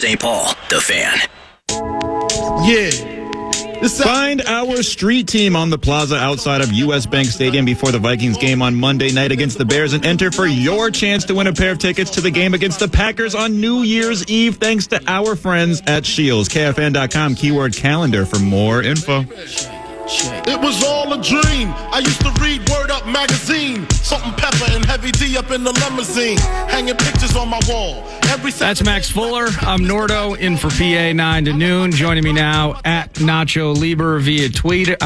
St. Paul, the Fan. Yeah. Find our street team on the plaza outside of U.S. Bank Stadium before the Vikings game on Monday night against the Bears and enter for your chance to win a pair of tickets to the game against the Packers on New Year's Eve thanks to our friends at Shields. KFAN.com, keyword calendar for more info. It was all a dream. I used to read Word Up magazine. Salt and pepper and heavy D up in the limousine. Hanging pictures on my wall. That's Max Fuller. I'm Nordo in for PA 9 to noon. Joining me now at Nacho Leber via Tweeter.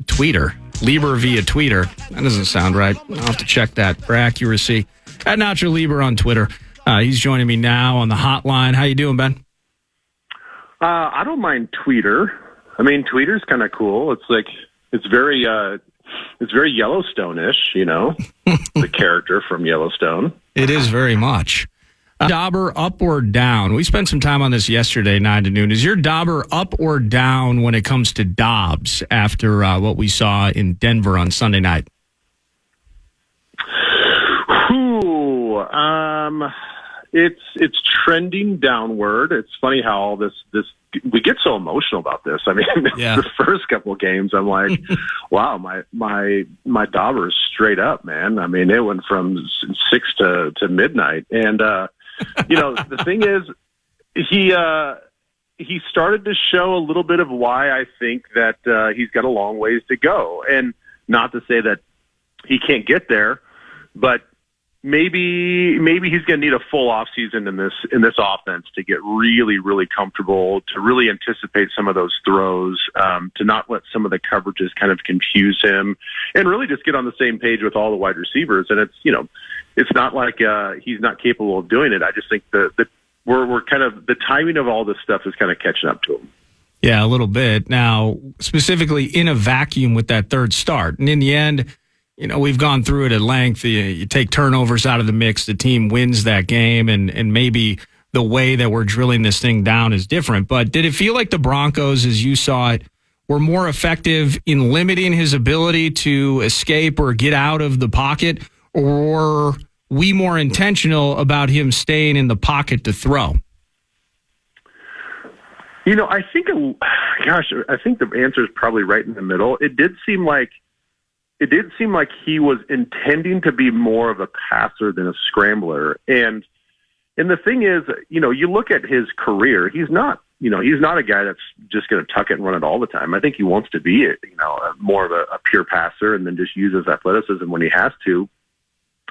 Leber via Tweeter. That doesn't sound right. I'll have to check that for accuracy. At Nacho Leber on Twitter. He's joining me now on the hotline. How you doing, Ben? I don't mind Tweeter. I mean, Tweeter's kind of cool. It's like it's very Yellowstone-ish, you know, the character from Yellowstone. It is very much. Dauber up or down? We spent some time on this yesterday, 9 to noon. Is your Dauber up or down when it comes to Dobbs after what we saw in Denver on Sunday night? It's trending downward. It's funny how all this we get so emotional about this. I mean, yeah. The first couple of games, I'm like, wow, my Dauber is straight up, man. I mean, it went from 6 to midnight, and the thing is, he started to show a little bit of why I think that he's got a long ways to go, and not to say that he can't get there, but maybe he's going to need a full off season in this offense to get really, really comfortable, to really anticipate some of those throws, to not let some of the coverages kind of confuse him, and really just get on the same page with all the wide receivers. And it's not like he's not capable of doing it. I just think that we're kind of, the timing of all this stuff is kind of catching up to him. Yeah, a little bit. Now, specifically in a vacuum with that third start, and in the end, we've gone through it at length. You take turnovers out of the mix, the team wins that game, and maybe the way that we're drilling this thing down is different. But did it feel like the Broncos, as you saw it, were more effective in limiting his ability to escape or get out of the pocket, or were we more intentional about him staying in the pocket to throw? I think the answer is probably right in the middle. It did seem like he was intending to be more of a passer than a scrambler. And the thing is, you look at his career, he's not a guy that's just going to tuck it and run it all the time. I think he wants to be, more of a pure passer and then just use his athleticism when he has to.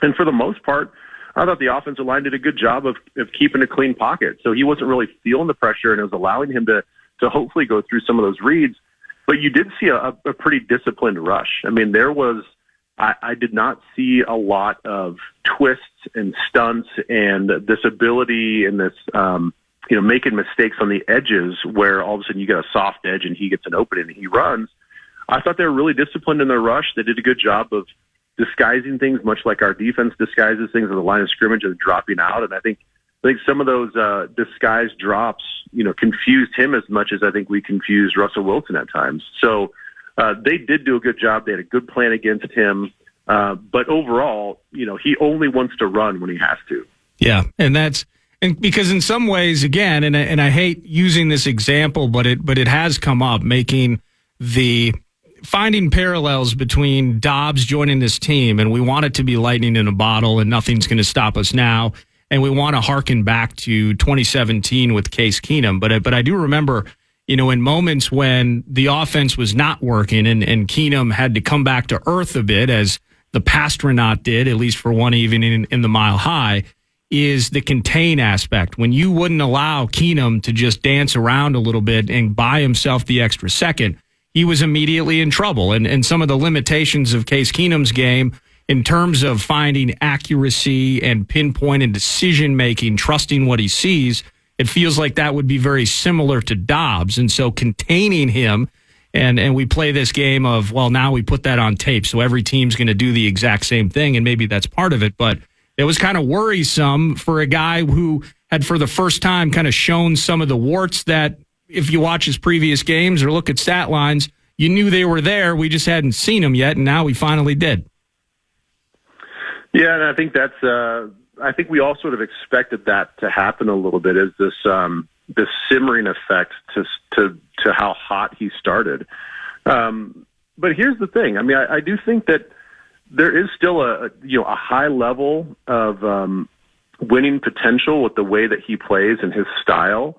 And for the most part, I thought the offensive line did a good job of keeping a clean pocket. So he wasn't really feeling the pressure, and it was allowing him to hopefully go through some of those reads. But you did see a pretty disciplined rush. I mean, I did not see a lot of twists and stunts and this ability and this, making mistakes on the edges where all of a sudden you get a soft edge and he gets an opening and he runs. I thought they were really disciplined in their rush. They did a good job of disguising things, much like our defense disguises things at the line of scrimmage and dropping out. And I think some of those disguised drops, confused him as much as I think we confused Russell Wilson at times. So they did do a good job. They had a good plan against him. But overall, he only wants to run when he has to. Yeah, and because in some ways, again, and I hate using this example, but it has come up, finding parallels between Dobbs joining this team, and we want it to be lightning in a bottle, and nothing's going to stop us now. And we want to harken back to 2017 with Case Keenum. But I do remember, in moments when the offense was not working and Keenum had to come back to earth a bit, as the Pastronaut did, at least for one evening in the Mile High, is the contain aspect. When you wouldn't allow Keenum to just dance around a little bit and buy himself the extra second, he was immediately in trouble. And some of the limitations of Case Keenum's game in terms of finding accuracy and pinpoint and decision-making, trusting what he sees, it feels like that would be very similar to Dobbs. And so containing him, and we play this game of, well, now we put that on tape, so every team's going to do the exact same thing, and maybe that's part of it. But it was kind of worrisome for a guy who had, for the first time, kind of shown some of the warts that, if you watch his previous games or look at stat lines, you knew they were there. We just hadn't seen them yet, and now we finally did. Yeah, and I think we all sort of expected that to happen a little bit as this, simmering effect to how hot he started. But here's the thing. I mean, I do think that there is still a high level of winning potential with the way that he plays and his style.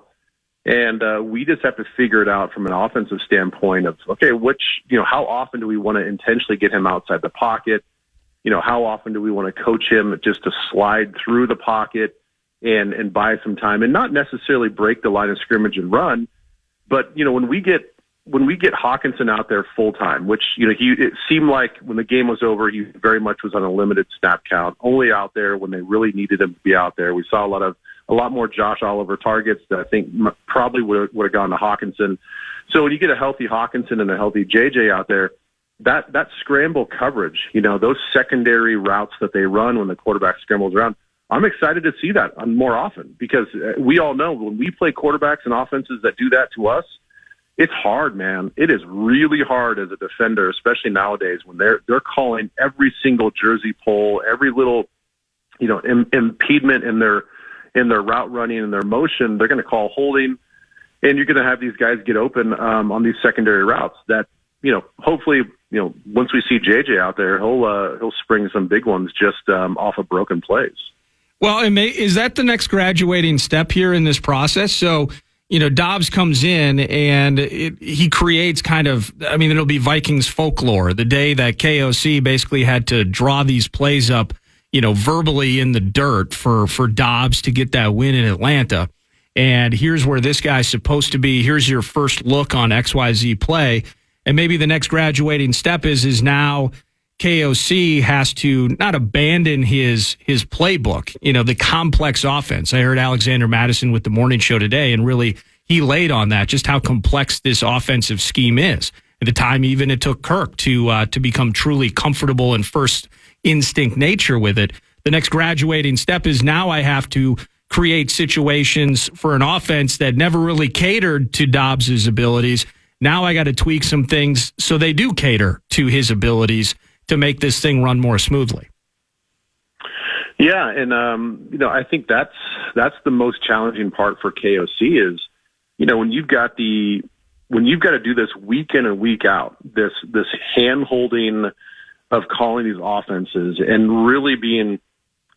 And we just have to figure it out from an offensive standpoint of, okay, how often do we want to intentionally get him outside the pocket? How often do we want to coach him just to slide through the pocket and buy some time and not necessarily break the line of scrimmage and run? But, when we get Hawkinson out there full time, which, it seemed like when the game was over, he very much was on a limited snap count, only out there when they really needed him to be out there. We saw a lot more Josh Oliver targets that I think probably would have gone to Hawkinson. So when you get a healthy Hawkinson and a healthy JJ out there, that scramble coverage, those secondary routes that they run when the quarterback scrambles around, I'm excited to see that more often, because we all know when we play quarterbacks and offenses that do that to us, it's hard, man. It is really hard as a defender, especially nowadays when they're calling every single jersey pull, every little, impediment in their route running and their motion. They're going to call holding, and you're going to have these guys get open on these secondary routes that, hopefully, once we see JJ out there, he'll spring some big ones just off of broken plays. Well, is that the next graduating step here in this process? So, Dobbs comes in and he creates it'll be Vikings folklore. The day that KOC basically had to draw these plays up, verbally in the dirt for Dobbs to get that win in Atlanta. And here's where this guy's supposed to be. Here's your first look on XYZ play. And maybe the next graduating step is now KOC has to not abandon his playbook, the complex offense. I heard Alexander Madison with the morning show today, and really he laid on that, just how complex this offensive scheme is. At the time, even it took Kirk to become truly comfortable in first instinct nature with it. The next graduating step is now I have to create situations for an offense that never really catered to Dobbs's abilities. Now I got to tweak some things so they do cater to his abilities to make this thing run more smoothly. Yeah, and I think that's the most challenging part for KOC is, when you've got to do this week in and week out, this hand holding of calling these offenses and really being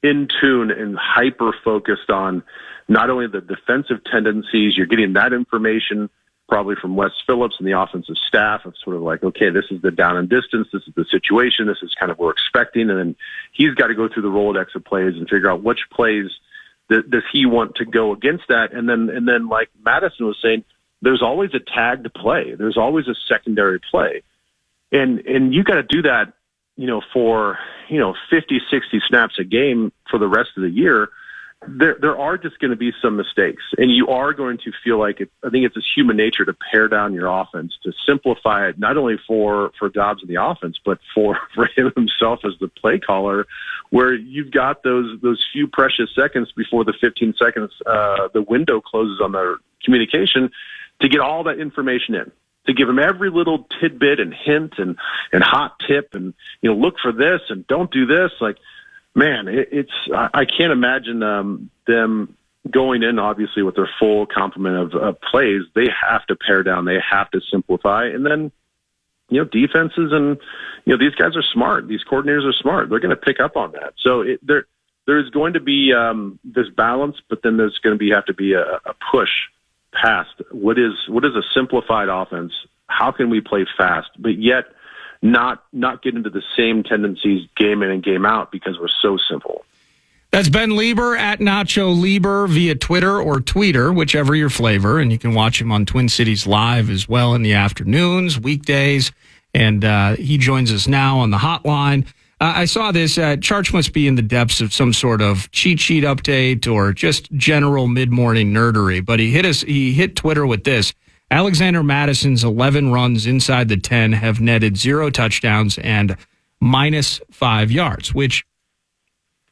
in tune and hyper focused on not only the defensive tendencies, you're getting that information probably from Wes Phillips and the offensive staff of sort of like, okay, this is the down and distance, this is the situation, this is kind of what we're expecting. And then he's got to go through the Rolodex of plays and figure out which plays does he want to go against that. And then like Madison was saying, there's always a tagged play. There's always a secondary play. And you got to do that, for, 50, 60 snaps a game for the rest of the year. There are just going to be some mistakes, and you are going to feel like I think it's just human nature to pare down your offense, to simplify it, not only for Dobbs in the offense, but for him himself as the play caller, where you've got those few precious seconds before the 15 seconds, the window closes on their communication to get all that information in, to give them every little tidbit and hint and hot tip and, look for this and don't do this. Like, man, I can't imagine them going in, obviously, with their full complement of plays. They have to pare down. They have to simplify. And then, defenses and, these guys are smart. These coordinators are smart. They're going to pick up on that. So there's going to be this balance, but then there's going to have to be a push past what is a simplified offense. How can we play fast, but yet not get into the same tendencies game in and game out because we're so simple. That's Ben Leber at Nacho Leber via Twitter or Tweeter, whichever your flavor. And you can watch him on Twin Cities Live as well in the afternoons, weekdays. And he joins us now on the hotline. I saw this. Charch must be in the depths of some sort of cheat sheet update or just general mid-morning nerdery. But he hit Twitter with this. Alexander Madison's 11 runs inside the 10 have netted 0 touchdowns and -5 yards, which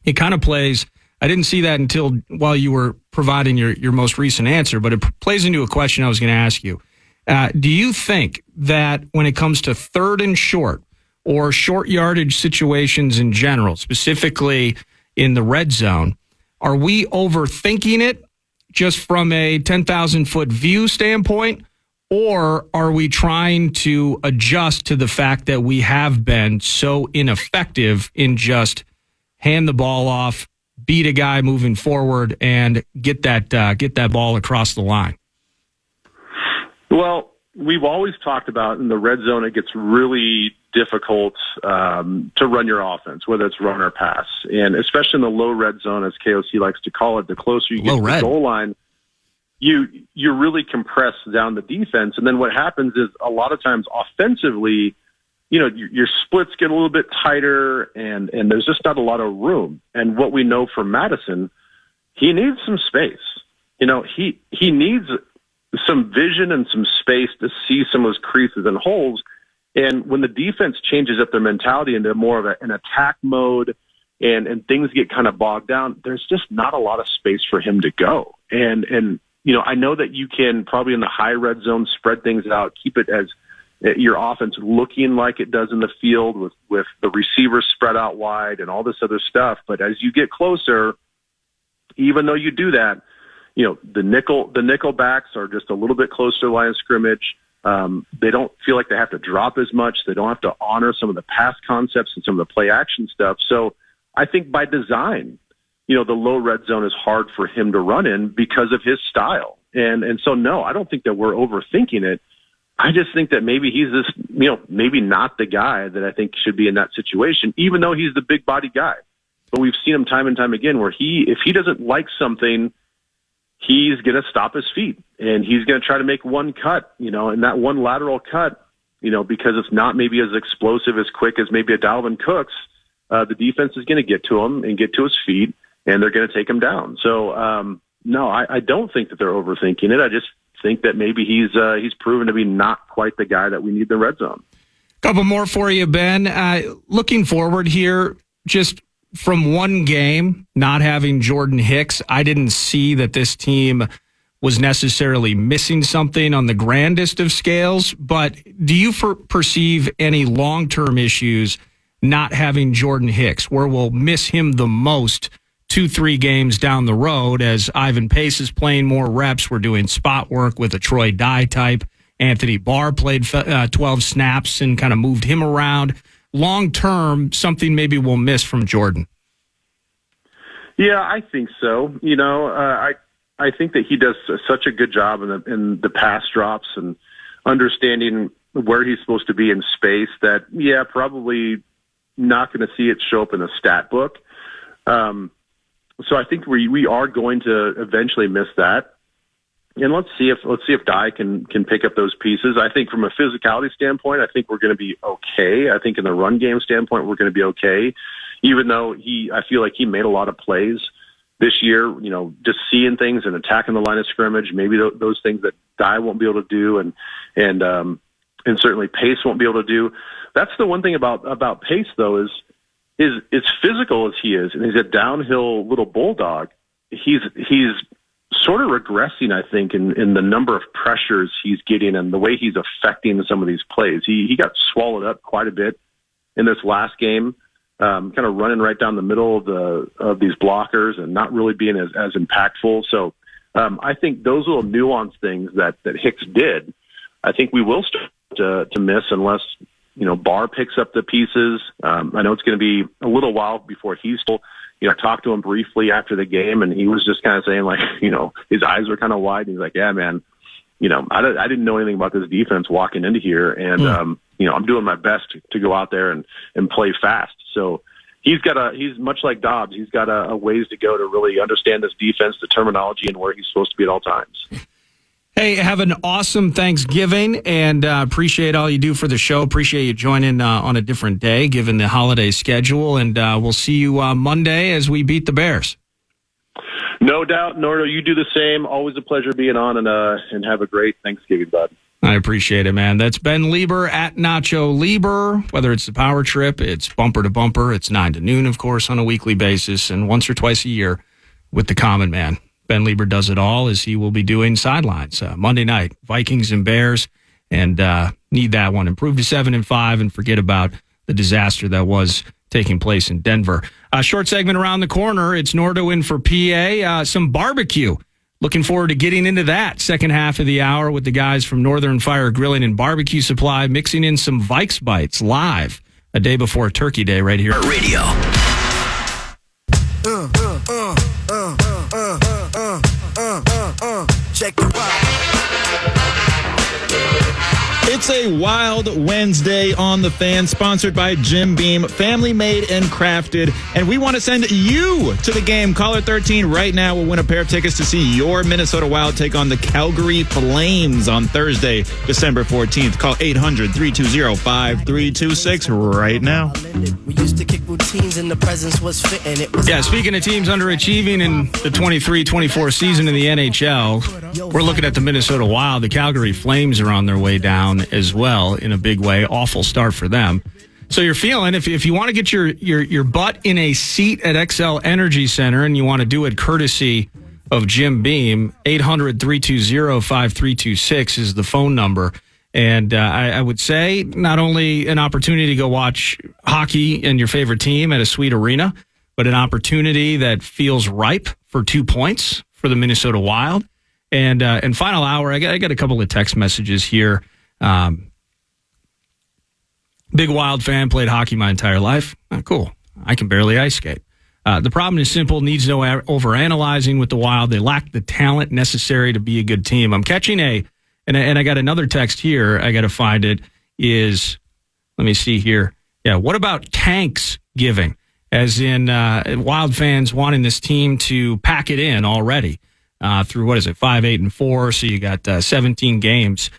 it kind of plays. I didn't see that until while you were providing your most recent answer, but it plays into a question I was going to ask you. Do you think that when it comes to third and short or short yardage situations in general, specifically in the red zone, are we overthinking it? just from a 10,000-foot view standpoint, or are we trying to adjust to the fact that we have been so ineffective in just hand the ball off, beat a guy moving forward, and get that ball across the line? Well, we've always talked about in the red zone, it gets really difficult to run your offense, whether it's run or pass. And especially in the low red zone, as KOC likes to call it, the closer you get to the goal line, you really compress down the defense. And then what happens is a lot of times offensively, your splits get a little bit tighter and there's just not a lot of room. And what we know from Madison, he needs some space. He needs some vision and some space to see some of those creases and holes. And when the defense changes up their mentality into more of an attack mode and things get kind of bogged down, there's just not a lot of space for him to go. And I know that you can probably in the high red zone spread things out, keep it as your offense looking like it does in the field with the receivers spread out wide and all this other stuff. But as you get closer, even though you do that, the nickel backs are just a little bit closer to the line of scrimmage. They don't feel like they have to drop as much. They don't have to honor some of the pass concepts and some of the play action stuff. So I think by design, the low red zone is hard for him to run in because of his style. And so, no, I don't think that we're overthinking it. I just think that maybe he's this, maybe not the guy that I think should be in that situation, even though he's the big body guy. But we've seen him time and time again where if he doesn't like something, he's going to stop his feet and he's going to try to make one cut, and that one lateral cut, because it's not maybe as explosive, as quick as maybe a Dalvin Cook's, the defense is going to get to him and get to his feet and they're going to take him down. So, no, I don't think that they're overthinking it. I just think that maybe he's proven to be not quite the guy that we need in the red zone. Couple more for you, Ben. Looking forward here, just from one game, not having Jordan Hicks, I didn't see that this team was necessarily missing something on the grandest of scales, but do you perceive any long-term issues not having Jordan Hicks, where we'll miss him the most 2-3 games down the road as Ivan Pace is playing more reps? We're doing spot work with a Troy Dye type. Anthony Barr played 12 snaps and kind of moved him around. Long term, something maybe we'll miss from Jordan. Yeah, I think so. I think that he does such a good job in the pass drops and understanding where he's supposed to be in space that, probably not going to see it show up in the stat book. So I think we are going to eventually miss that. And let's see if Dye can pick up those pieces. I think from a physicality standpoint, I think we're going to be okay. I think in the run game standpoint, we're going to be okay. Even though I feel like he made a lot of plays this year, just seeing things and attacking the line of scrimmage, maybe those things that Dye won't be able to do and certainly Pace won't be able to do. That's the one thing about Pace though is as physical as he is, and he's a downhill little bulldog, he's sort of regressing, I think, in the number of pressures he's getting and the way he's affecting some of these plays. He got swallowed up quite a bit in this last game, kind of running right down the middle of these blockers and not really being as impactful. So I think those little nuanced things that Hicks did, I think we will start to miss unless Barr picks up the pieces. I know it's going to be a little while before he's still. I talked to him briefly after the game, and he was just kind of saying, like, his eyes were kind of wide. And he's like, yeah, man, I didn't know anything about this defense walking into here, and I'm doing my best to go out there and play fast. So he's much like Dobbs. He's got a ways to go to really understand this defense, the terminology, and where he's supposed to be at all times. Hey, have an awesome Thanksgiving, and appreciate all you do for the show. Appreciate you joining on a different day, given the holiday schedule, and we'll see you Monday as we beat the Bears. No doubt, Nordo, you do the same. Always a pleasure being on, and have a great Thanksgiving, bud. I appreciate it, man. That's Ben Leber at Nacho Leber. Whether it's the Power Trip, it's Bumper to Bumper, it's 9 to noon, of course, on a weekly basis, and once or twice a year with the Common Man. Ben Leber does it all, as he will be doing sidelines Monday night, Vikings and Bears, and need that one. Improve to 7-5 and forget about the disaster that was taking place in Denver. Short segment around the corner. It's Nordo in for PA. Some barbecue looking forward to getting into that second half of the hour with the guys from Northern Fire Grilling and Barbecue Supply, mixing in some Vikes Bites live a day before Turkey Day right here at Radio. Check the ride. It's a Wild Wednesday on the Fan, sponsored by Jim Beam, family made and crafted. And we want to send you to the game. Caller 13 right now will win a pair of tickets to see your Minnesota Wild take on the Calgary Flames on Thursday, December 14th. Call 800-320-5326 right now. We used to kick routines and the presence was fitting. It was Speaking of teams underachieving in the 23-24 season in the NHL, we're looking at the Minnesota Wild. The Calgary Flames are on their way down as well in a big way. Awful start for them. So you're feeling, if you want to get your butt in a seat at XL Energy Center and you want to do it courtesy of Jim Beam, 800-320-5326 is the phone number. And I would say not only an opportunity to go watch hockey and your favorite team at a sweet arena, but an opportunity that feels ripe for 2 points for the Minnesota Wild. And final hour, I got a couple of text messages here. Big Wild fan, played hockey my entire life. Cool. I can barely ice skate. The problem is simple, needs no overanalyzing with the Wild. They lack the talent necessary to be a good team. I'm catching and I got another text here. I got to find it. Let me see here. Yeah, what about tanks giving? As in Wild fans wanting this team to pack it in already through, 5, 8, and 4. So you got 17 games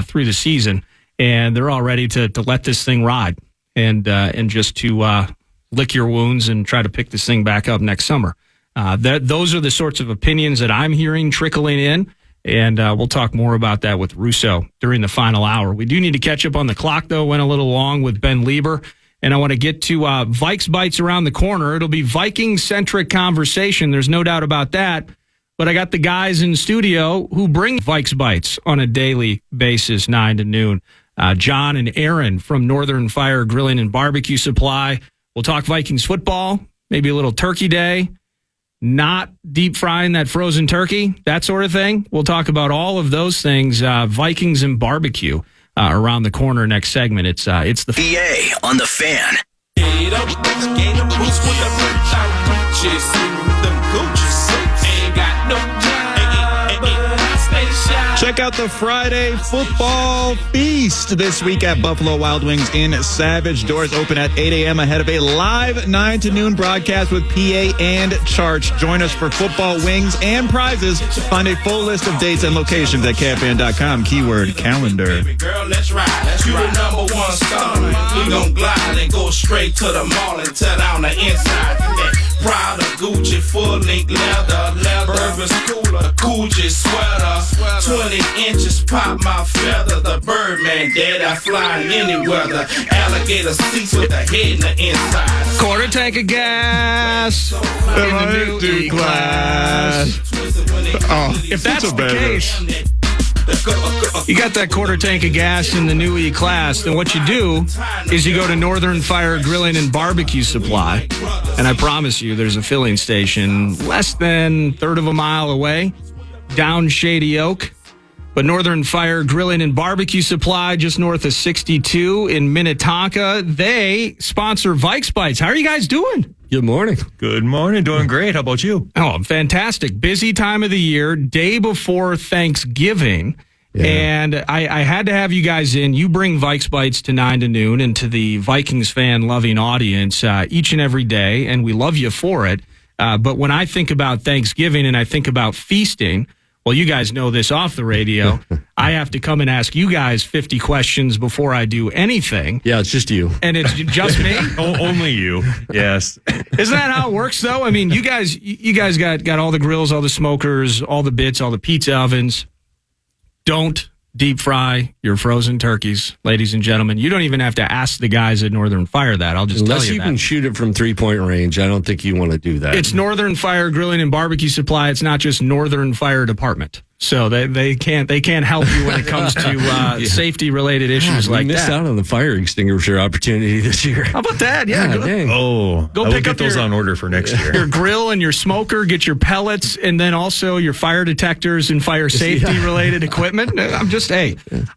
through the season, and they're all ready to let this thing ride and just to lick your wounds and try to pick this thing back up next summer. Those are the sorts of opinions that I'm hearing trickling in, and we'll talk more about that with Russo during the final hour. We do need to catch up on the clock, though. Went a little long with Ben Leber, and I want to get to Vikes Bites around the corner. It'll be Viking-centric conversation. There's no doubt about that. But I got the guys in studio who bring Vikes Bites on a daily basis, 9 to noon. John and Aaron from Northern Fire Grilling and Barbecue Supply. We'll talk Vikings football, maybe a little Turkey Day, not deep frying that frozen turkey, that sort of thing. We'll talk about all of those things, Vikings and barbecue, around the corner next segment. It's the EA on the Fan. Check out the Friday football feast this week at Buffalo Wild Wings in Savage. Doors open at 8 a.m. ahead of a live 9 to noon broadcast with PA and Charge. Join us for football, wings, and prizes. Find a full list of dates and locations at KFAN.com. Keyword calendar. Baby girl, let's ride. You the number one star. We gon' glide and go straight to the mall and tear down the inside. Proud of Gucci, full link leather, Bourbon cooler, Gucci sweater, 20 inches pop my feather. The Birdman dead, I fly in any weather. Alligator seats with the head in the inside. quarter tank of gas in the new E-Class. If that's the case, you got that quarter tank of gas in the new E-Class, then what you do is you go to Northern Fire Grilling and Barbecue Supply, and I promise you there's a filling station less than a third of a mile away, down Shady Oak. But Northern Fire Grilling and Barbecue Supply, just north of 62 in Minnetonka, they sponsor Vikes Bites. How are you guys doing? Good morning. Good morning. Doing great. How about you? Oh, fantastic. Busy time of the year, day before Thanksgiving. Yeah. And I had to have you guys in. You bring Vikes Bites to 9 to noon and to the Vikings fan-loving audience each and every day, and we love you for it. But when I think about Thanksgiving and I think about feasting, well, you guys know this off the radio. I have to come and ask you guys 50 questions before I do anything. Yeah, it's just you. And it's just me? Only you. Yes. Isn't that how it works, though? I mean, you guys got all the grills, all the smokers, all the bits, all the pizza ovens. Don't deep fry your frozen turkeys, ladies and gentlemen. You don't even have to ask the guys at Northern Fire that. I'll just tell you that. Unless you can shoot it from 3-point range, I don't think you want to do that. It's Northern Fire Grilling and Barbecue Supply. It's not just Northern Fire Department. So they can't help you when it comes to safety related issues like that. We missed out on the fire extinguisher opportunity this year. How about that? Yeah. Dang. Go pick pick up up those on order for next year. Your grill and your smoker, get your pellets, and then also your fire detectors and fire safety related equipment.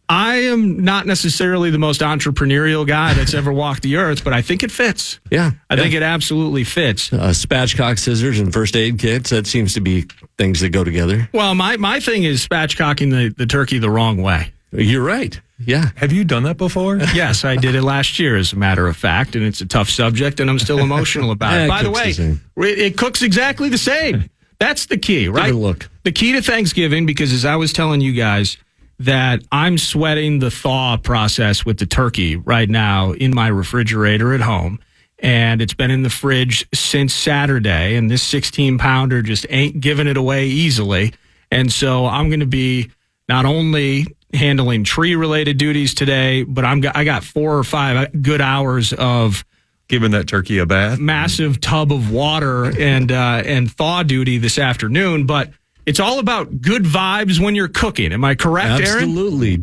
I am not necessarily the most entrepreneurial guy that's ever walked the earth, but I think it fits. Yeah. I think it absolutely fits. Spatchcock scissors and first aid kits, that seems to be things that go together. Well, my thing is spatchcocking the turkey the wrong way. You're right. Yeah. Have you done that before? Yes, I did it last year, as a matter of fact, and it's a tough subject, and I'm still emotional about it. By the way, it cooks exactly the same. That's the key, right? Give it a look. The key to Thanksgiving, because as I was telling you guys, that I'm sweating the thaw process with the turkey right now in my refrigerator at home. And it's been in the fridge since Saturday, and this 16-pounder just ain't giving it away easily. And so I'm going to be not only handling tree-related duties today, but I got 4 or 5 good hours of giving that turkey a bath, massive tub of water, and thaw duty this afternoon. But it's all about good vibes when you're cooking. Am I correct, Aaron? Absolutely.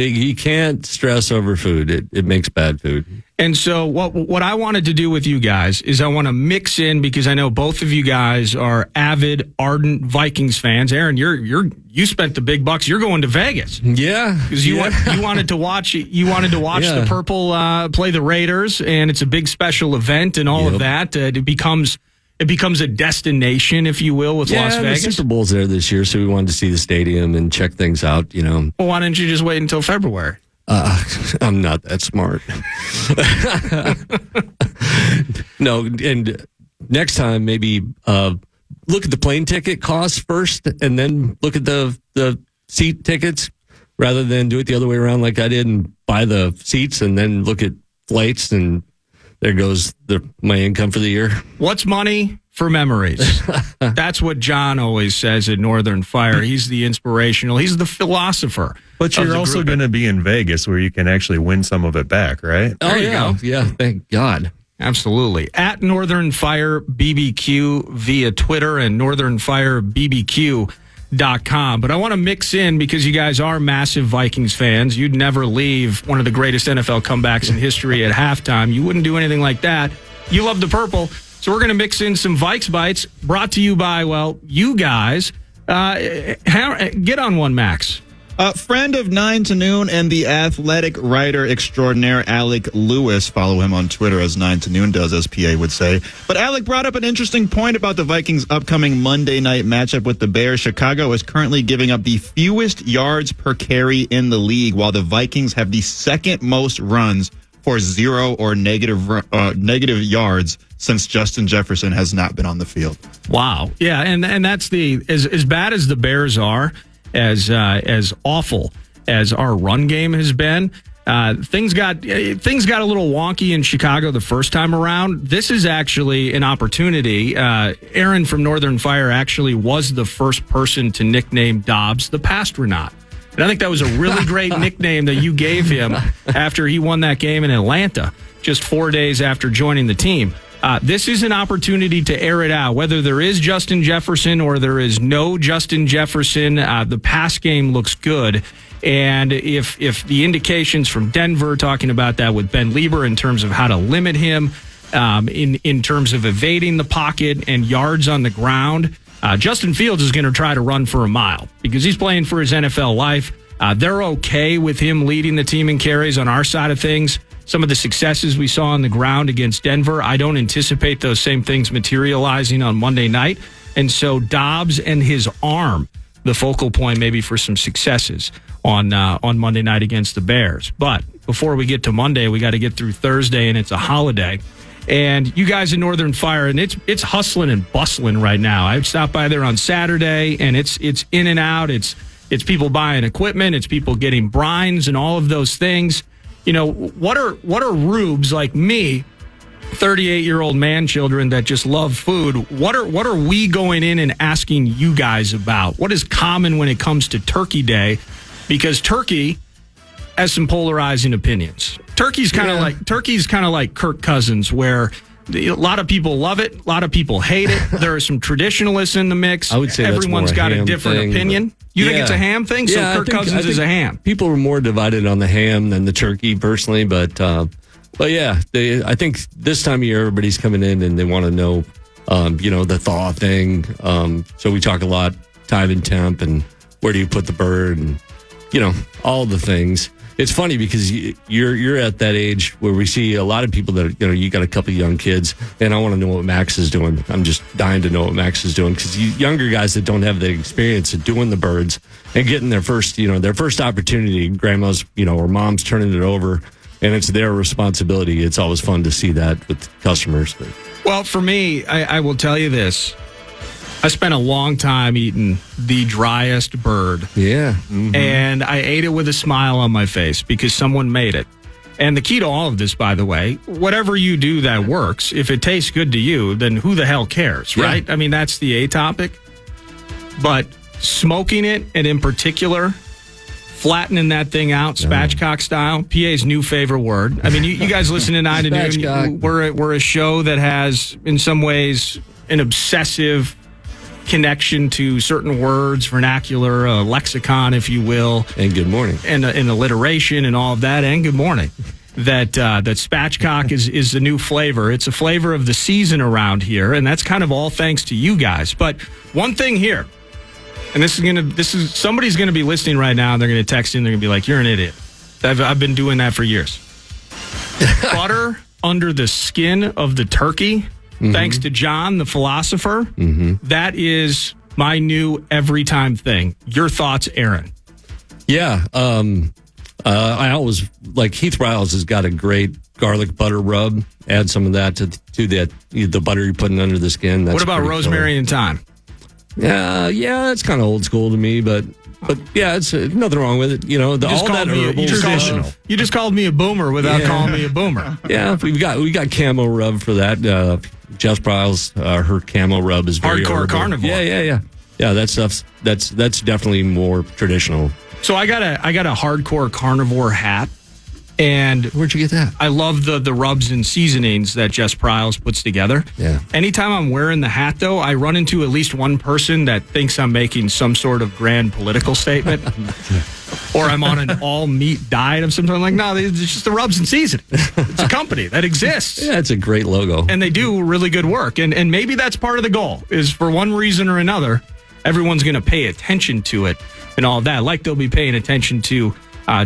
You can't stress over food. It makes bad food. And so what I wanted to do with you guys is I want to mix in, because I know both of you guys are avid, ardent Vikings fans. Aaron, you spent the big bucks. You're going to Vegas. Yeah. Because you wanted to watch the Purple play the Raiders, and it's a big special event and all of that. It becomes a destination, if you will, with Las Vegas. The Super Bowl's there this year, so we wanted to see the stadium and check things out, Well, why didn't you just wait until February? I'm not that smart. No, and next time maybe look at the plane ticket costs first, and then look at the seat tickets, rather than do it the other way around like I did and buy the seats and then look at flights, and there goes my income for the year. What's money for memories? That's what John always says at Northern Fire. He's the inspirational. He's the philosopher. But you're also going to be in Vegas, where you can actually win some of it back, right? There you go. Yeah, thank God. Absolutely. At Northern Fire BBQ via Twitter and northernfirebbq.com. But I want to mix in, because you guys are massive Vikings fans. You'd never leave one of the greatest NFL comebacks in history at halftime. You wouldn't do anything like that. You love the purple. So we're going to mix in some Vikes Bites brought to you by, you guys. Get on one, Max. Friend of 9 to Noon and the athletic writer extraordinaire Alec Lewis. Follow him on Twitter, as 9 to Noon does, as PA would say. But Alec brought up an interesting point about the Vikings' upcoming Monday night matchup with the Bears. Chicago is currently giving up the fewest yards per carry in the league, while the Vikings have the second most runs for 0 or negative yards since Justin Jefferson has not been on the field. Wow. Yeah, and that's as bad as the Bears are, as awful as our run game has been. Things got a little wonky in Chicago the first time around. This is actually an opportunity. Aaron from Northern Fire actually was the first person to nickname Dobbs the Pastronaut. And I think that was a really great nickname that you gave him after he won that game in Atlanta, just 4 days after joining the team. This is an opportunity to air it out. Whether there is Justin Jefferson or there is no Justin Jefferson, the pass game looks good. And if the indications from Denver, talking about that with Ben Leber in terms of how to limit him, in terms of evading the pocket and yards on the ground, Justin Fields is going to try to run for a mile because he's playing for his NFL life. They're okay with him leading the team in carries on our side of things. Some of the successes we saw on the ground against Denver, I don't anticipate those same things materializing on Monday night. And so Dobbs and his arm, the focal point maybe for some successes on Monday night against the Bears. But before we get to Monday, we got to get through Thursday, and it's a holiday. And you guys in Northern Fire, and it's hustling and bustling right now. I stopped by there on Saturday, and it's in and out. It's people buying equipment. It's people getting brines and all of those things. You know, what are rubes like me, 38-year-old man children that just love food? What are we going in and asking you guys about? What is common when it comes to Turkey Day? Because turkey has some polarizing opinions. Turkey's kind of like Kirk Cousins, where a lot of people love it, a lot of people hate it. There are some traditionalists in the mix. I would say everyone's got a different opinion. You think it's a ham thing? So Kirk Cousins is a ham. People were more divided on the ham than the turkey, personally, but yeah, I think this time of year everybody's coming in and they want to know, the thaw thing. So we talk a lot time and temp and where do you put the bird and all the things. It's funny because you're at that age where we see a lot of people that you got a couple of young kids, and I want to know what Max is doing. I'm just dying to know what Max is doing because younger guys that don't have the experience of doing the birds and getting their first opportunity, grandma's or mom's turning it over, and it's their responsibility. It's always fun to see that with customers. Well, for me, I will tell you this. I spent a long time eating the driest bird. Yeah. Mm-hmm. And I ate it with a smile on my face because someone made it. And the key to all of this, by the way, whatever you do that works, if it tastes good to you, then who the hell cares, right? I mean, that's the A topic. But smoking it, and in particular, flattening that thing out, spatchcock style, PA's new favorite word. I mean, you guys listen to 9 to Noon. We're a show that has, in some ways, an obsessive connection to certain words, vernacular, lexicon, if you will. And good morning. And alliteration and all of that, and good morning. That spatchcock is the new flavor. It's a flavor of the season around here, and that's kind of all thanks to you guys. But one thing here, and somebody's gonna be listening right now, and they're gonna text in, they're gonna be like, "You're an idiot." I've been doing that for years. Butter under the skin of the turkey. Mm-hmm. Thanks to John, the philosopher. Mm-hmm. That is my new every time thing. Your thoughts, Aaron? Yeah. I always like Heath Riles has got a great garlic butter rub. Add some of that to the butter you're putting under the skin. That's what about rosemary and thyme? Yeah, that's kind of old school to me, but yeah, it's nothing wrong with it. All that herbal traditional. You just called me a boomer without calling me a boomer. Yeah, we got camo rub for that. Jess Pryles, her camo rub is very hardcore herbal. carnivore. Yeah. That stuff's that's definitely more traditional. So I got a hardcore carnivore hat. And where'd you get that? I love the rubs and seasonings that Jess Pryles puts together. Yeah. Anytime I'm wearing the hat, though, I run into at least one person that thinks I'm making some sort of grand political statement. Or I'm on an all-meat diet of something. I'm like, no, it's just the rubs and seasoning. It's a company that exists. Yeah, it's a great logo. And they do really good work. And maybe that's part of the goal, is for one reason or another, everyone's going to pay attention to it and all of that. Like they'll be paying attention to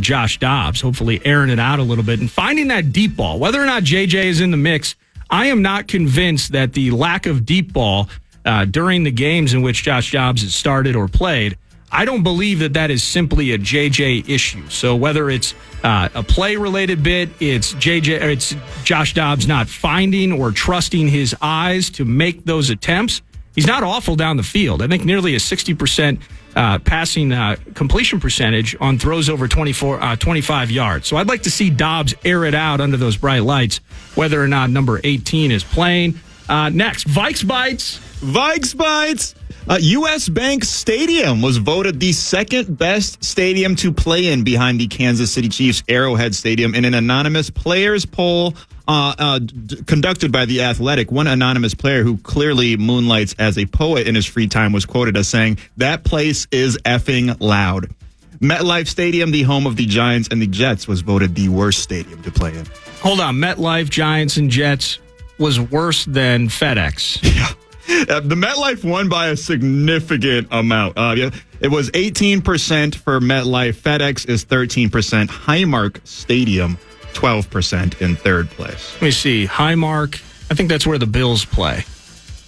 Josh Dobbs, hopefully airing it out a little bit and finding that deep ball. Whether or not JJ is in the mix, I am not convinced that the lack of deep ball during the games in which Josh Dobbs has started or played, I don't believe that is simply a JJ issue. So whether it's a play-related bit, it's Josh Dobbs not finding or trusting his eyes to make those attempts. He's not awful down the field. I think nearly a 60% passing completion percentage on throws over 25 yards. So I'd like to see Dobbs air it out under those bright lights, whether or not number 18 is playing. Next, Vikes Bites. U.S. Bank Stadium was voted the second best stadium to play in behind the Kansas City Chiefs Arrowhead Stadium in an anonymous players poll conducted by The Athletic. One anonymous player who clearly moonlights as a poet in his free time was quoted as saying, "That place is effing loud." MetLife Stadium, the home of the Giants and the Jets, was voted the worst stadium to play in. Hold on. MetLife, Giants, and Jets was worse than FedEx. Yeah. The MetLife won by a significant amount. It was 18% for MetLife. FedEx is 13%. Highmark Stadium, 12% in third place. Let me see. Highmark, I think that's where the Bills play.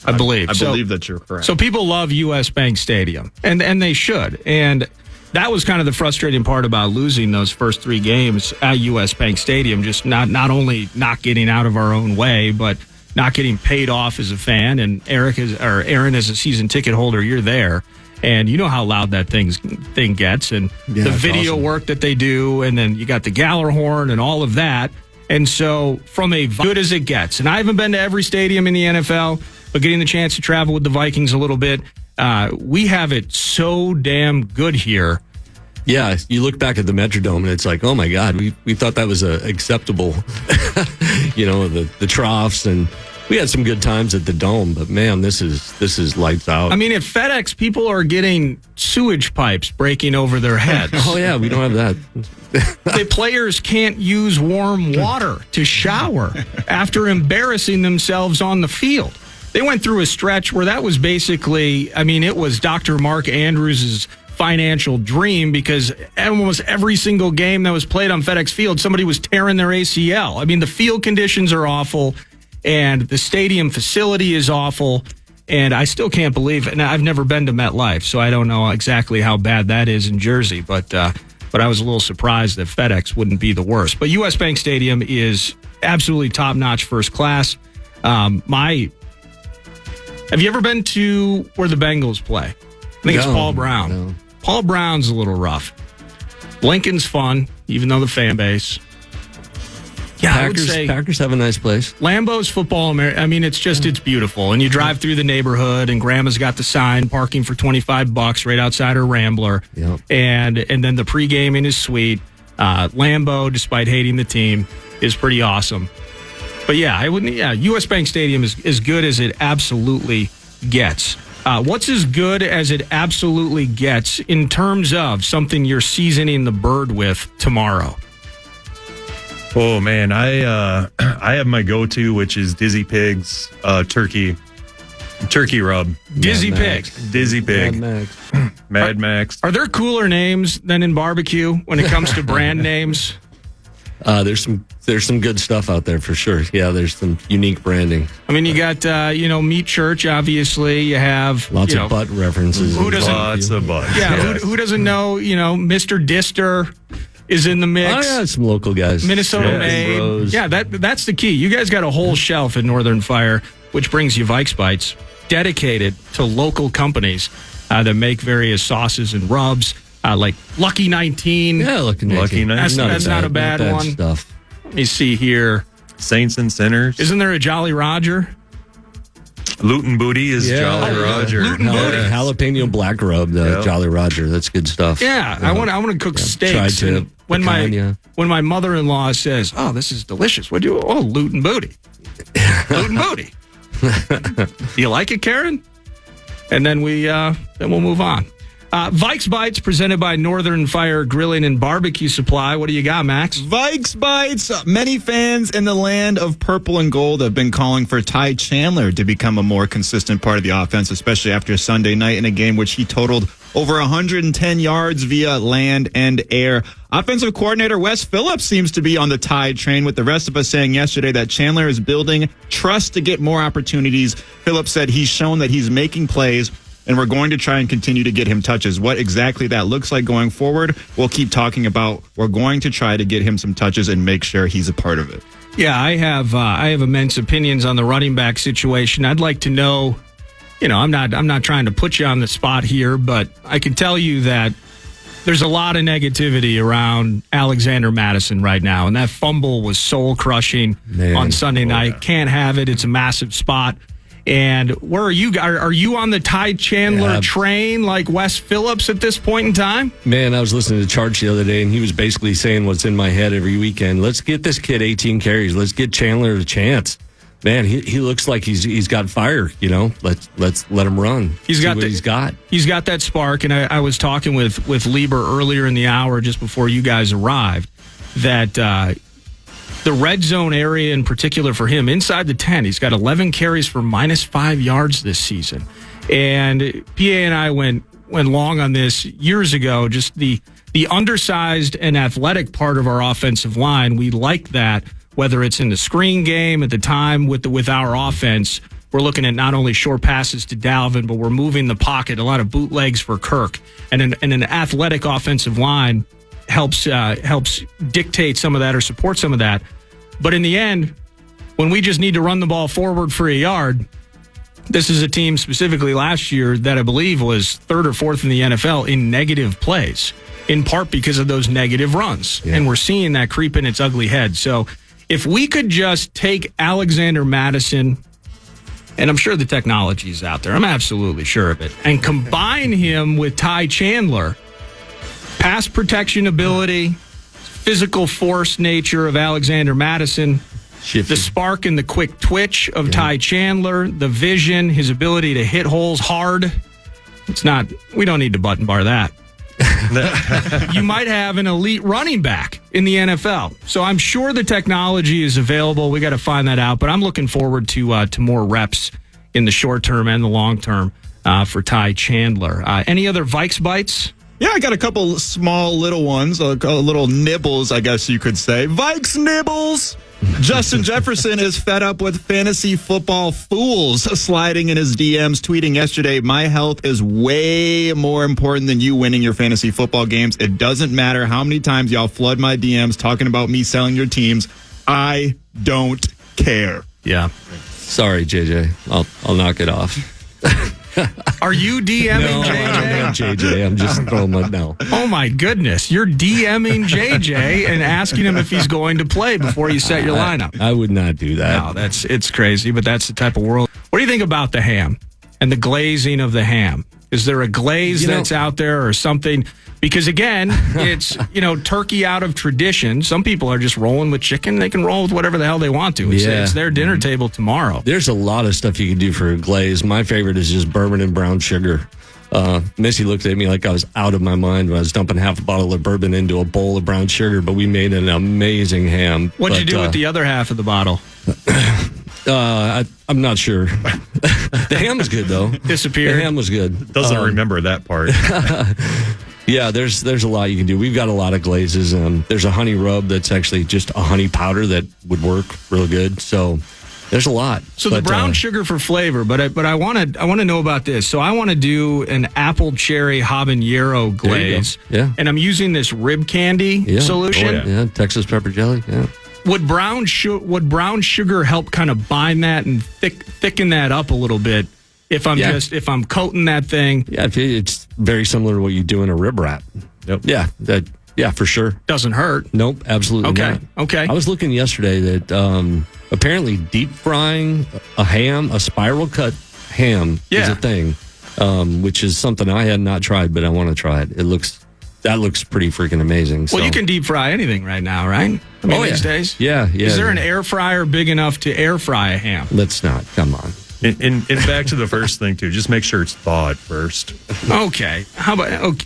I believe. I believe that you're correct. So people love U.S. Bank Stadium, and they should. And that was kind of the frustrating part about losing those first three games at U.S. Bank Stadium, just not only not getting out of our own way, but not getting paid off as a fan. And Aaron, as a season ticket holder, you're there. And you know how loud that thing gets, and the video work that they do, and then you got the Galler horn and all of that. And so from a good as it gets, and I haven't been to every stadium in the NFL, but getting the chance to travel with the Vikings a little bit, we have it so damn good here. Yeah, you look back at the Metrodome and it's like, oh my God, we thought that was acceptable. The troughs and We had some good times at the Dome, but man, this is lights out. I mean, at FedEx, people are getting sewage pipes breaking over their heads. Oh yeah, we don't have that. The players can't use warm water to shower after embarrassing themselves on the field. They went through a stretch where that was basically, I mean, it was Dr. Mark Andrews' financial dream, because almost every single game that was played on FedEx Field, somebody was tearing their ACL. I mean, the field conditions are awful, and the stadium facility is awful, and I still can't believe it. And I've never been to MetLife, so I don't know exactly how bad that is in Jersey, but I was a little surprised that FedEx wouldn't be the worst. But U.S. Bank Stadium is absolutely top-notch, first class. Have you ever been to where the Bengals play? I think it's Paul Brown. No. Paul Brown's a little rough. Lincoln's fun, even though the fan base. Yeah, I would say Packers have a nice place. Lambeau's football. I mean, it's beautiful. And you drive through the neighborhood, and Grandma's got the sign, parking for $25 right outside her Rambler. Yep. And then the pre-gaming is sweet. Lambeau, despite hating the team, is pretty awesome. But yeah, U.S. Bank Stadium is as good as it absolutely gets. What's as good as it absolutely gets in terms of something you're seasoning the bird with tomorrow? Oh man, I have my go-to, which is Dizzy Pig's turkey rub. Dizzy Pig. Dizzy Pig. Mad Max. Are there cooler names than in barbecue when it comes to brand names? There's some good stuff out there for sure. Yeah, there's some unique branding. I mean, you got Meat Church, obviously. You have lots of butt references. Lots of butt. Yeah, yes. Who doesn't know? Mr. Dister is in the mix. Oh yeah, some local guys. Minnesota made. Rose. Yeah, that's the key. You guys got a whole shelf at Northern Fire, which brings you Vikes Bites, dedicated to local companies that make various sauces and rubs. Like Lucky 19. Yeah, Lucky 19. That's not a bad one. Stuff. Let me see here. Saints and Sinners. Isn't there a Jolly Roger? Loot and Booty is Jolly Roger. Loot and Booty. Jalapeno Black Rub, Jolly Roger. That's good stuff. Yeah, I want to cook steaks. And when my mother-in-law says, "Oh, this is delicious," what do you? Oh, Loot and Booty. Loot and Booty. Do you like it, Karen? And then we'll move on. Vikes Bites presented by Northern Fire Grilling and Barbecue Supply. What do you got, Max? Vikes Bites. Many fans in the land of purple and gold have been calling for Ty Chandler to become a more consistent part of the offense, especially after Sunday night in a game which he totaled over 110 yards via land and air. Offensive coordinator Wes Phillips seems to be on the Tide train, with the rest of us saying yesterday that Chandler is building trust to get more opportunities. Phillips said he's shown that he's making plays, and we're going to try and continue to get him touches. What exactly that looks like going forward, we'll keep talking about. We're going to try to get him some touches and make sure he's a part of it. Yeah, I have immense opinions on the running back situation. I'd like to know, I'm not trying to put you on the spot here, but I can tell you that there's a lot of negativity around Alexander Madison right now, and that fumble was soul-crushing on Sunday night. Can't have it. It's a massive spot. And where are you? Are you on the Ty Chandler train like Wes Phillips at this point in time? Man, I was listening to Charge the other day, and he was basically saying what's in my head every weekend. Let's get this kid 18 carries. Let's get Chandler a chance. Man, he looks like he's got fire. Let's let him run. He's got that spark. And I was talking with Leber earlier in the hour, just before you guys arrived, that the red zone area in particular for him, inside the 10, he's got 11 carries for -5 yards this season. And PA and I went long on this years ago, just the undersized and athletic part of our offensive line. We like that, whether it's in the screen game at the time with our offense. We're looking at not only short passes to Dalvin, but we're moving the pocket, a lot of bootlegs for Kirk. And an athletic offensive line helps dictate some of that or support some of that. But in the end, when we just need to run the ball forward for a yard, this is a team specifically last year that I believe was 3rd or 4th in the NFL in negative plays, in part because of those negative runs. Yeah. And we're seeing that creep in its ugly head. So if we could just take Alexander Madison, and I'm sure the technology is out there, I'm absolutely sure of it, and combine him with Ty Chandler, pass protection ability, physical force nature of Alexander Madison, The spark and the quick twitch of Ty Chandler, the vision, his ability to hit holes hard. We don't need to button bar that. You might have an elite running back in the NFL. So I'm sure the technology is available. We got to find that out. But I'm looking forward to more reps in the short term and the long term for Ty Chandler. Any other Vikes bites? Yeah, I got a couple small little ones, little nibbles, I guess you could say. Vikes nibbles! Justin Jefferson is fed up with fantasy football fools sliding in his DMs, tweeting yesterday, "My health is way more important than you winning your fantasy football games. It doesn't matter how many times y'all flood my DMs talking about me selling your teams. I don't care." Yeah. Sorry, JJ. I'll knock it off. Are you DMing JJ? I'm not JJ. I'm just throwing my no. Oh my goodness! You're DMing JJ and asking him if he's going to play before you set your lineup. I would not do that. No, it's crazy, but that's the type of world. What do you think about the ham and the glazing of the ham? Is there a glaze that's out there or something? Because again, it's turkey out of tradition. Some people are just rolling with chicken. They can roll with whatever the hell they want to. It's their dinner table tomorrow. There's a lot of stuff you can do for a glaze. My favorite is just bourbon and brown sugar. Missy looked at me like I was out of my mind when I was dumping half a bottle of bourbon into a bowl of brown sugar, but we made an amazing ham. What'd you do with the other half of the bottle? I'm not sure. The ham was good, though. Disappeared. The ham was good. Doesn't remember that part. Yeah, there's a lot you can do. We've got a lot of glazes. There's a honey rub that's actually just a honey powder that would work real good. So there's a lot. So the brown sugar for flavor, but I want to know about this. So I want to do an apple cherry habanero glaze. Yeah. And I'm using this rib candy solution. Oh, yeah, Texas pepper jelly. Yeah. Would brown sugar help kind of bind that and thicken that up a little bit? If I'm coating that thing. Yeah, it's very similar to what you do in a rib wrap. Yep. Yeah, for sure. Doesn't hurt. Nope, absolutely not. Okay. I was looking yesterday that apparently deep frying a spiral cut ham is a thing, which is something I had not tried, but I want to try it. That looks pretty freaking amazing. Well, you can deep fry anything right now, right? I mean, these days. Yeah. Is there an air fryer big enough to air fry a ham? Let's not. Come on. And back to the first thing, too. Just make sure it's thawed first. Okay. How about,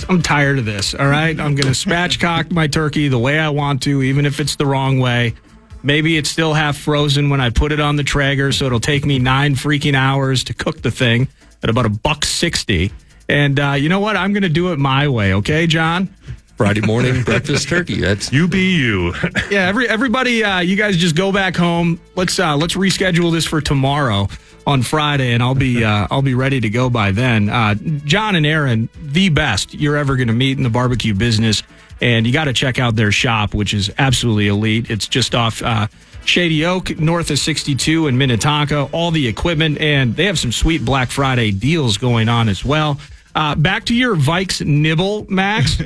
I'm tired of this, all right? I'm going to spatchcock my turkey the way I want to, even if it's the wrong way. Maybe it's still half frozen when I put it on the Traeger, so it'll take me 9 freaking hours to cook the thing at about $1.60. And you know what? I'm going to do it my way, okay, John? Friday morning breakfast turkey. That's you be you. Yeah, everybody, you guys just go back home. Let's reschedule this for tomorrow on Friday, and I'll be ready to go by then. John and Aaron, the best you're ever going to meet in the barbecue business, and you got to check out their shop, which is absolutely elite. It's just off Shady Oak, north of 62 in Minnetonka. All the equipment, and they have some sweet Black Friday deals going on as well. Back to your Vikes nibble, Max.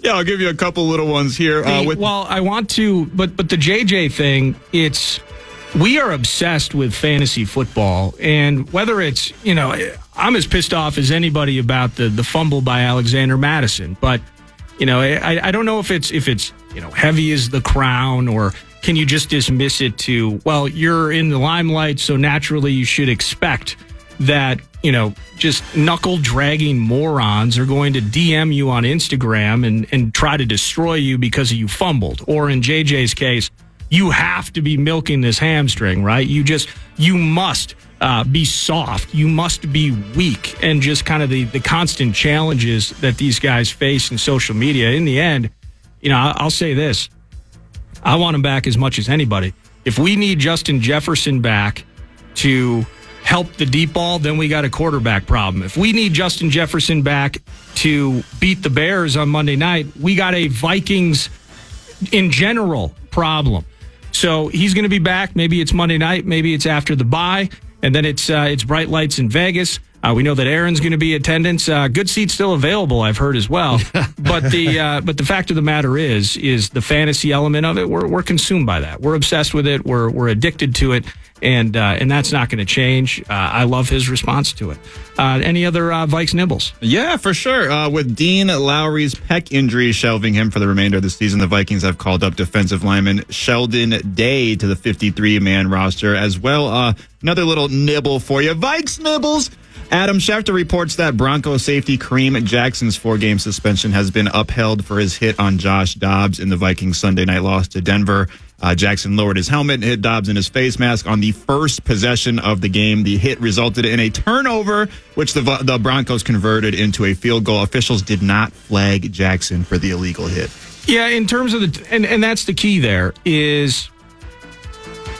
Yeah, I'll give you a couple little ones here. I want to, but the JJ thing, we are obsessed with fantasy football, and whether it's, I'm as pissed off as anybody about the fumble by Alexander Madison, but, I don't know if it's heavy as the crown, or can you just dismiss it to, well, you're in the limelight, so naturally you should expect that, just knuckle-dragging morons are going to DM you on Instagram and try to destroy you because you fumbled. Or in JJ's case, you have to be milking this hamstring, right? You must be soft. You must be weak. And just kind of the constant challenges that these guys face in social media. In the end, I'll say this. I want him back as much as anybody. If we need Justin Jefferson back to help the deep ball, then we got a quarterback problem. If we need Justin Jefferson back to beat the Bears on Monday night, we got a Vikings in general problem. So he's going to be back. Maybe it's Monday night. Maybe it's after the bye. And then it's bright lights in Vegas. We know that Aaron's going to be in attendance. Good seats still available, I've heard as well. But the fact of the matter is the fantasy element of it. We're consumed by that. We're obsessed with it. We're addicted to it. And that's not going to change. I love his response to it. Any other Vikes nibbles? Yeah, for sure. With Dean Lowry's pec injury shelving him for the remainder of the season, the Vikings have called up defensive lineman Sheldon Day to the 53-man roster as well. Another little nibble for you. Vikes nibbles! Adam Schefter reports that Broncos safety Kareem Jackson's 4-game suspension has been upheld for his hit on Josh Dobbs in the Vikings Sunday night loss to Denver. Jackson lowered his helmet and hit Dobbs in his face mask on the first possession of the game. The hit resulted in a turnover, which the Broncos converted into a field goal. Officials did not flag Jackson for the illegal hit. Yeah, in terms of and that's the key there is,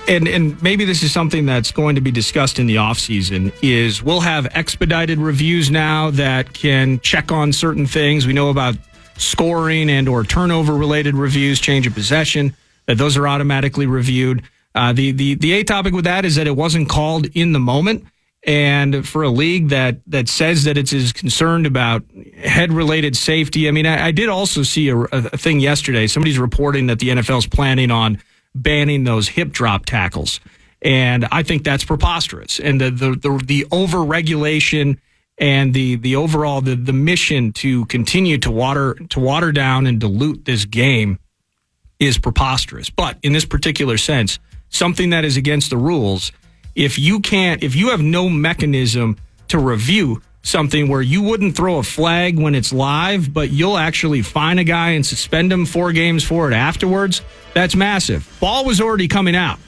and maybe this is something that's going to be discussed in the offseason, is we'll have expedited reviews now that can check on certain things. We know about scoring and or turnover-related reviews, change of possession, that those are automatically reviewed. The A topic with that is that it wasn't called in the moment. And for a league that says that it's as concerned about head-related safety, I mean, I did also see a thing yesterday. Somebody's reporting that the NFL's planning on banning those hip drop tackles. And I think that's preposterous. And the over-regulation and the overall the mission to continue to water down and dilute this game is preposterous. But in this particular sense, something that is against the rules, if you have no mechanism to review something where you wouldn't throw a flag when it's live, but you'll actually fine a guy and suspend him 4 games for it afterwards, that's massive. Ball was already coming out.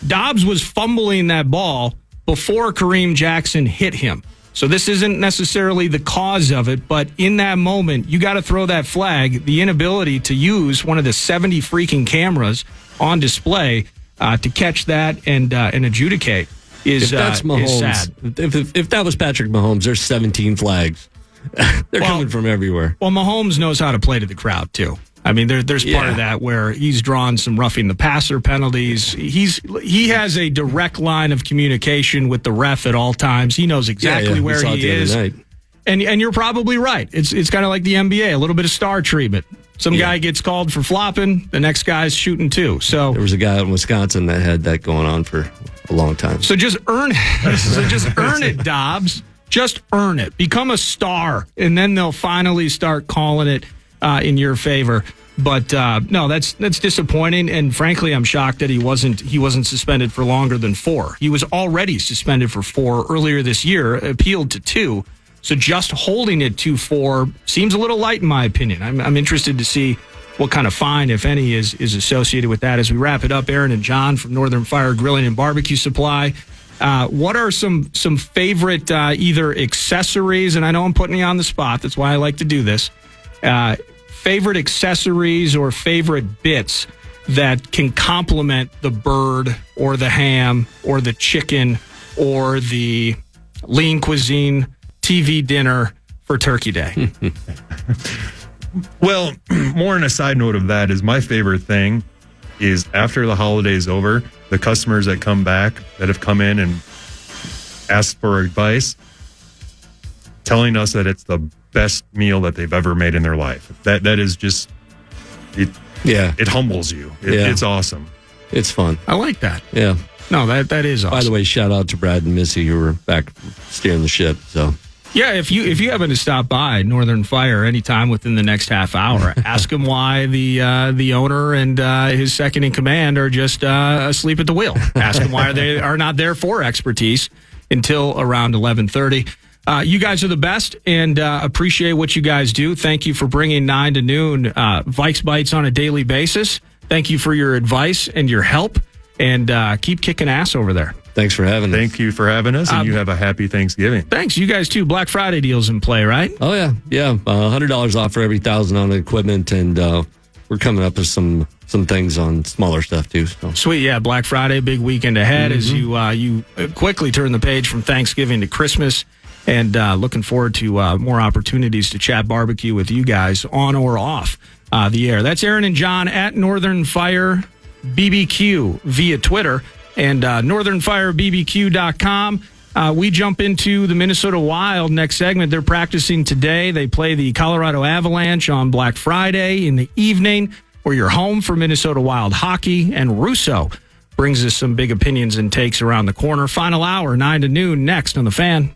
Dobbs was fumbling that ball before Kareem Jackson hit him. So this isn't necessarily the cause of it, but in that moment, you got to throw that flag. The inability to use one of the 70 freaking cameras on display to catch that and adjudicate is sad. If that was Patrick Mahomes, there's 17 flags. They're coming from everywhere. Well, Mahomes knows how to play to the crowd too. I mean, there's part of that where he's drawn some roughing the passer penalties. He has a direct line of communication with the ref at all times. He knows exactly where he is. And you're probably right. It's kind of like the NBA, a little bit of star treatment. Some guy gets called for flopping, the next guy's shooting too. So there was a guy in Wisconsin that had that going on for a long time. So just earn it. So just earn it, Dobbs. Just earn it. Become a star, and then they'll finally start calling it in your favor. But no, that's disappointing, and frankly, I'm shocked that he wasn't suspended for longer than 4. He was already suspended for 4 earlier this year, appealed to 2. So just holding it to 4 seems a little light in my opinion. I'm interested to see what kind of fine, if any, is associated with that. As we wrap it up, Aaron and John from Northern Fire Grilling and Barbecue Supply. What are some favorite either accessories, and I know I'm putting you on the spot, that's why I like to do this, favorite accessories or favorite bits that can complement the bird or the ham or the chicken or the lean cuisine TV dinner for Turkey Day? Well, more on a side note of that is my favorite thing is after the holiday's over, the customers that come back that have come in and asked for advice, telling us that it's the best meal that they've ever made in their life. That is just it. Yeah, it humbles you. It's awesome. It's fun. I like that. Yeah. No, that is awesome. By the way, shout out to Brad and Missy who were back steering the ship. So yeah, if you happen to stop by Northern Fire anytime within the next half hour, ask them why the owner and his second in command are just asleep at the wheel. Ask them why they are not there for expertise until around 11:30. You guys are the best, and appreciate what you guys do. Thank you for bringing 9 to noon Vikes Bites on a daily basis. Thank you for your advice and your help, and keep kicking ass over there. Thanks for having us. Thank you for having us, and you have a happy Thanksgiving. Thanks. You guys, too. Black Friday deals in play, right? Oh, yeah. Yeah. $100 off for every 1,000 on the equipment, and we're coming up with some things on smaller stuff, too. So. Sweet. Yeah, Black Friday, big weekend ahead as you quickly turn the page from Thanksgiving to Christmas. And looking forward to more opportunities to chat barbecue with you guys on or off the air. That's Aaron and John at Northern Fire BBQ via Twitter and northernfirebbq.com. We jump into the Minnesota Wild next segment. They're practicing today. They play the Colorado Avalanche on Black Friday in the evening, where you're home for Minnesota Wild hockey. And Russo brings us some big opinions and takes around the corner. Final hour, 9 to noon, next on The Fan.